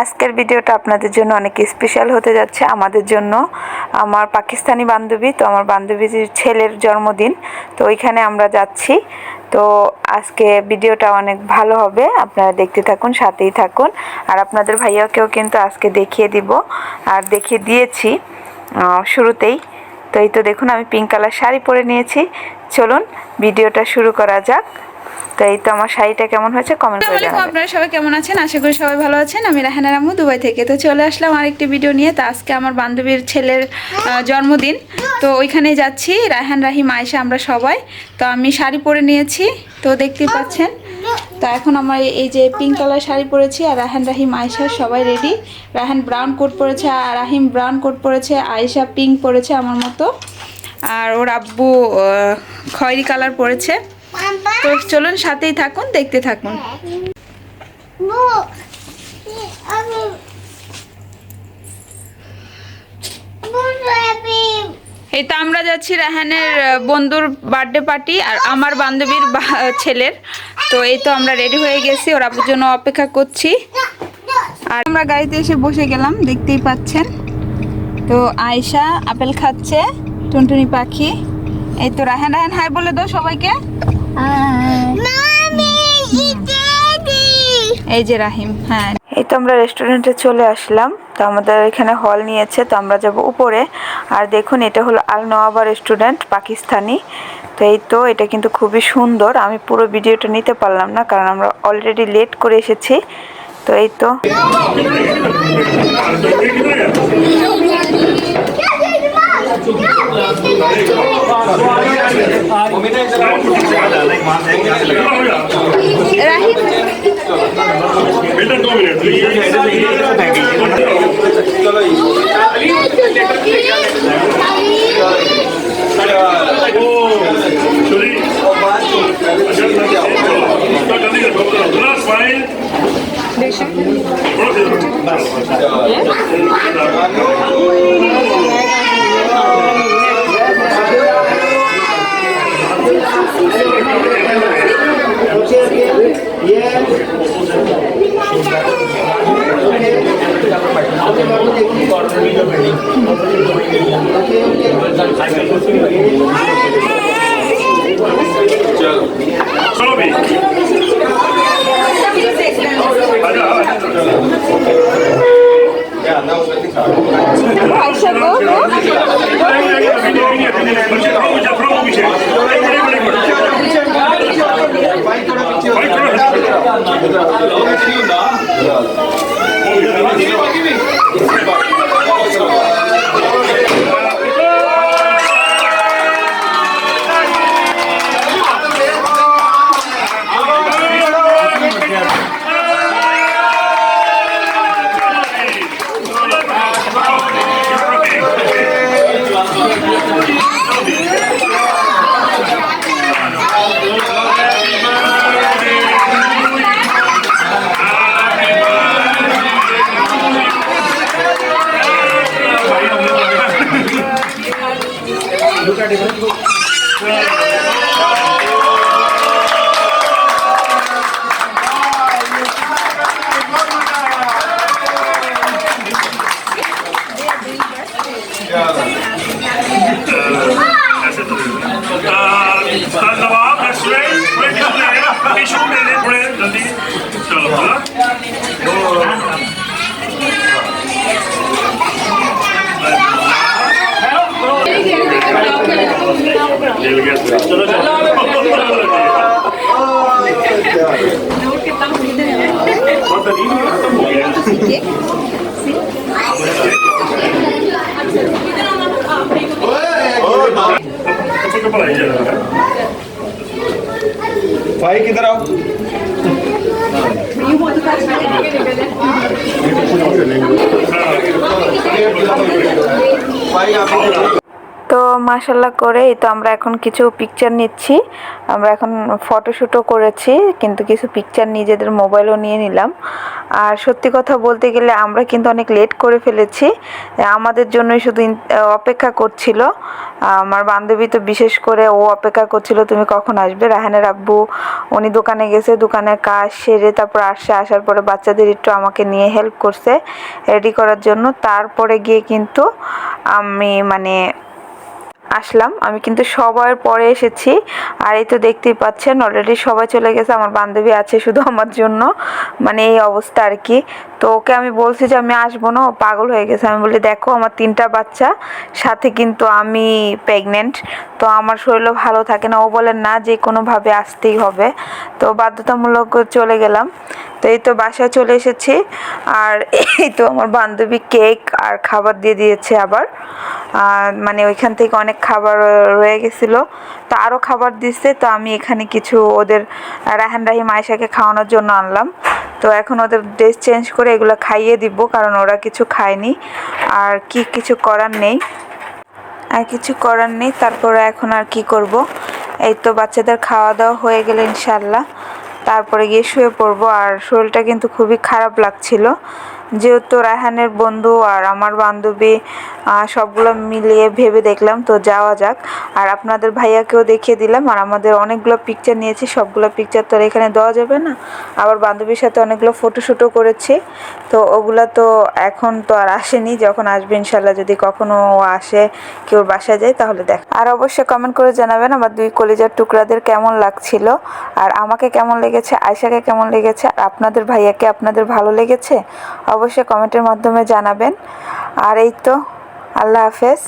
আজকের ভিডিওটা আপনাদের জন্য অনেক স্পেশাল হতে যাচ্ছে আমাদের জন্য। আমার পাকিস্তানি বান্ধবী, তো আমার বান্ধবীর ছেলের জন্মদিন, তো ওইখানে আমরা যাচ্ছি। তো আজকে ভিডিওটা অনেক ভালো হবে, আপনারা দেখতে থাকুন, সাথেই থাকুন। আর আপনাদের ভাইয়াকেও কিন্তু আজকে দেখিয়ে দিব, আর দেখিয়ে দিয়েছি শুরুতেই। তো এই তো দেখুন, আমি পিঙ্ক কালার শাড়ি পরে নিয়েছি। চলুন ভিডিওটা শুরু করা যাক। তো এই তো আমার শাড়িটা কেমন হয়েছে কমেন্ট করে জানাবেন। আপনারা সবাই কেমন আছেন? আশা করি সবাই ভালো আছেন। আমি রাহানা রামু, দুবাই থেকে। তো চলে আসলাম আরেকটি ভিডিও নিয়ে। তো আজকে আমার বান্ধবীর ছেলের জন্মদিন, তো ওইখানে যাচ্ছি। রায়হান, রাহিম, আয়েশা, আমরা সবাই। তো আমি শাড়ি পরে নিয়েছি, তো দেখতেই পাচ্ছেন। তো এখন আমার এই যে পিঙ্ক কালার শাড়ি পরেছি, আর রায়হান, রাহিম, আয়েশা সবাই রেডি। রায়হান ব্রাউন কোট পরেছে, আর রাহিম ব্রাউন কোট পরেছে, আয়েশা পিঙ্ক পরেছে আমার মতো, আর ওর আব্বু খয়েরি কালার পরেছে। তো চলুন সাথেই থাকুন, দেখতে থাকুন। এই তো আমরা যাচ্ছি রায়হানের বন্ধুর বার্থডে পার্টি, আর আমার বান্ধবীর ছেলের। তো এই তো আমরা রেডি হয়ে গেছি, ওর আব্বুর জন্য অপেক্ষা করছি। আর আমরা গাড়িতে এসে বসে গেলাম, দেখতেই পাচ্ছেন। তো আয়েশা আপেল খাচ্ছে, টুনটুনি পাখি। এই তো রায়হান, রায়হান হাই বলে দাও সবাইকে। এই যে রাহিম। হ্যাঁ, এই তো আমরা রেস্টুরেন্টে চলে আসলাম। তো আমাদের এখানে হল নিয়েছে, তো আমরা যাব উপরে। আর দেখুন, এটা হলো আল নওয়াবা রেস্টুরেন্ট, পাকিস্তানি। তো এই তো এটা কিন্তু খুবই সুন্দর। আমি পুরো ভিডিওটা নিতে পারলাম না, কারণ আমরা অলরেডি লেট করে এসেছি। তো এই তো भाई किधर आओ। তো মাশাআল্লাহ করে এই তো আমরা এখন কিছু পিকচার নিচ্ছি। আমরা এখন ফটোশ্যুটও করেছি, কিন্তু কিছু পিকচার নিজেদের মোবাইলও নিয়ে নিলাম। আর সত্যি কথা বলতে গেলে আমরা কিন্তু অনেক লেট করে ফেলেছি, আমাদের জন্যই শুধু অপেক্ষা করছিল। আমার বান্ধবী তো বিশেষ করে ও অপেক্ষা করছিল তুমি কখন আসবে। রায়হানের আব্বু উনি দোকানে গেছে, দোকানের কাজ সেরে তারপর আসার পরে বাচ্চাদের একটু আমাকে নিয়ে হেল্প করছে রেডি করার জন্য। তারপরে গিয়ে কিন্তু আমি আসলাম। আমি কিন্তু সবার পরে এসেছি। আর এই তো দেখতেই পাচ্ছেন অলরেডি সবাই চলে গেছে, আমার বান্ধবী আছে শুধু আমার জন্য, এই অবস্থা আর কি। তো ওকে আমি বলছি যে আমি আসবো না, ও পাগল হয়ে গেছে। আমি বলি দেখো আমার 3টা বাচ্চা, সাথে কিন্তু আমি প্রেগনেন্ট, তো আমার শরীরও ভালো থাকে না। ও বলে না, যে কোনোভাবে আসতেই হবে। তো বাধ্যতামূলক চলে গেলাম। তো এই তো বাসায় চলে এসেছি। আর এই তো আমার বান্ধবী কেক আর খাবার দিয়ে দিয়েছে আবার, ওইখান থেকে অনেক খাবার রয়ে গেছিলো, তো আরও খাবার দিচ্ছে। তো আমি এখানে কিছু ওদের রায়হান রাহিম আয়েশাকে খাওয়ানোর জন্য আনলাম। তো এখন ওদের ড্রেস চেঞ্জ করে এগুলো খাইয়ে দিব, কারণ ওরা কিছু খায়নি। আর কিছু করার নেই। তারপরে এখন আর কি করব। এই তো বাচ্চাদের খাওয়া দাওয়া হয়ে গেলে ইনশাল্লাহ তারপরে গিয়ে শুয়ে পড়বো। আর শরীরটা কিন্তু খুবই খারাপ লাগছিল, যেহেতু রায়হানের বন্ধু আর আমার বান্ধবী সবগুলো মিলিয়ে ভেবে দেখলাম তো যাওয়া যাক। আর আপনাদের ভাইয়াকেও দেখিয়ে দিলাম। আর আমাদের অনেকগুলো পিকচার নিয়েছি, সবগুলো পিকচার তো আর এখানে দেওয়া যাবে না। আবার বান্ধবীর সাথে অনেকগুলো ফটোশ্যুটও করেছি, তো ওগুলা তো এখন তো আর আসেনি, যখন আসবে ইনশাল্লাহ, যদি কখনো আসে কেউ বাসায় যায় তাহলে দেখ। আর অবশ্যই কমেন্ট করে জানাবেন আমার 2 কলিজার টুকরাদের কেমন লাগছিল, আর আমাকে কেমন লেগেছে, আয়েশাকে কেমন লেগেছে, আর আপনাদের ভাইয়াকে আপনাদের ভালো লেগেছে অবশ্যই কমেন্টের মাধ্যমে জানাবেন। আর এই তো আল্লাহ হাফেজ।